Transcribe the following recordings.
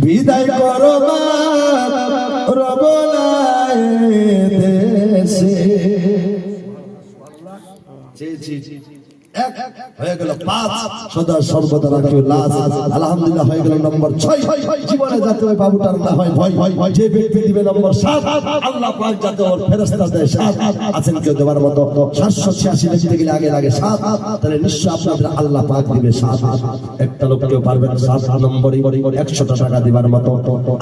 বিদায় করো মা রবনায় দেশে হয়ে গেল 5 সদা সর্বদা রাখিও লাজ আলহামদুলিল্লাহ হয়ে গেল নম্বর 6 জীবনে যাতে ওই বাবুটার না হয় ভয় যে ব্যক্তি দিবে নম্বর 7 আল্লাহ পাক যাতে ওর ফেরেশতা দেয় 7 আছেন কেউ দেওয়ার মতো 786 লিখতে গেলে আগে লাগে 7 তাহলে নিশ্চয় আপনাদের আল্লাহ পাক দিবে 7 একটা লোক কেউ পারবেন 7 নম্বরে 100 টাকা দিবার মতো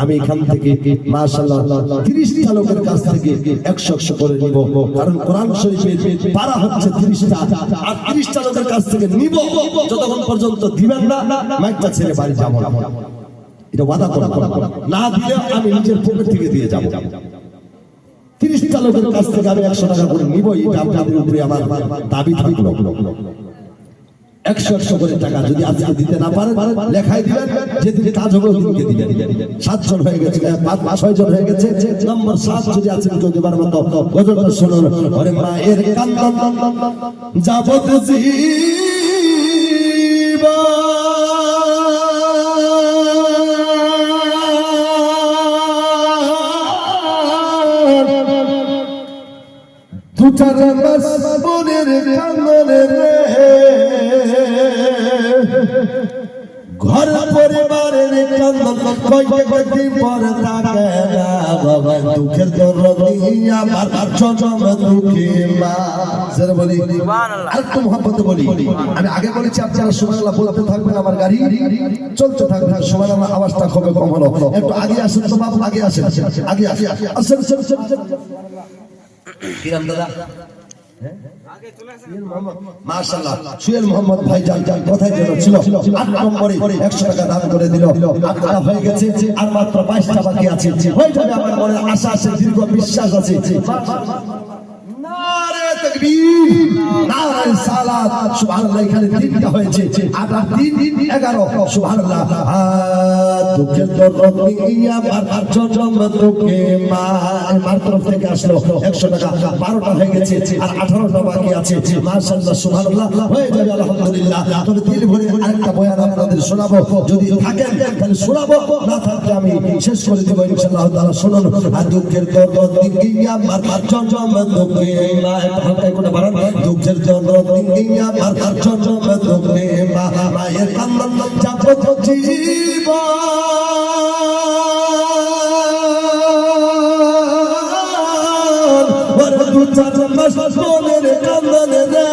আমি এখান থেকে মাশাআল্লাহ 30 টা লোকের কাছ থেকে 100 করে নিব কারণ কোরআন শরীফে পারা হচ্ছে 30 টা আর 30 টা লোকের কাছ থেকে নিব যতক্ষণ পর্যন্ত দিবেন না মাইকটা ছেড়ে বাড়ি যাব না এটা ওয়াদা করব না দিলে আমি নিজের পকেট থেকে দিয়ে যাব 30 টা লোকের কাছ থেকে আমি 100 টাকা করে নিব এটা আপনাদের উপরে আমার দাবি থাকলো 100 করে টাকা যদি আজকে দিতে না পারেন লেখাই দিবেন যেদিন কাজ হবে ওদিনকে দিবেন 7 জন হয়ে গেছে 5-6 জন হয়ে গেছে নম্বর 7 যদি আছেন কেউ দেবার মতো গজলটা শুনুন ওরে মায়ের কান্দন যাবত জীবা দুটার মনের কান্দনের ঘর পরিবারের কান্দন কয়েকদিন পর থাকে না বাবা দুঃখের দরদিয়া আমার জনম দুঃখী মা যারা বলি সুবহানাল্লাহ আরেকটু মোহাম্মতে বলি আমি আগে বলেছি আপনারা সুবহানাল্লাহ বলতে থাকবেন আমার গাড়ি চলতে থাকবে সুবহানাল্লাহ আওয়াজটা খুবই কম হলো একটু আগে আসেন তো বাবা আগে আসেন আগে আসেন কি নাম দাদা মাশাআল্লাহ সুহেল মোহাম্মদ ভাই যান কোথায় যেন ছিল 8 নম্বরে 100 টাকা দান করে দিল 8টা হয়ে গেছে আর মাত্র 22টা বাকি আছে হয়ে যাবে আমার মনে আশা আছে দীর্ঘ বিশ্বাস আছে নারে তাকবীর নারে সালাত সুবহানাল্লাহ এখানে 3টা হয়েছে 8 আর 3 11 সুবহানাল্লাহ দুঃখের দরদিয়া আমার জনম দুঃখে মা আমার তরফ থেকে আসলো 100 টাকা 12টা হয়ে গেছে আর 18টা বাকি আছে মাশাআল্লাহ সুবহানাল্লাহ হয়ে যাবে আলহামদুলিল্লাহ তবে দিল ভরে আরেকটা বয়ান আপনাদের শোনাবো যদি থাকেন তাহলে শোনাবো না থাকলে আমি শেষ করে দেব ইনশাআল্লাহ তাআলা শুনুন আর দুঃখের দরদিয়া আমার জনম দুঃখে মা হালকা করে বাড়ান দুঃখের দরদিয়া আমার জনম দুঃখে মা মায়ের কান্নার যাবত জীবন দুটার মনের কান্দনে রে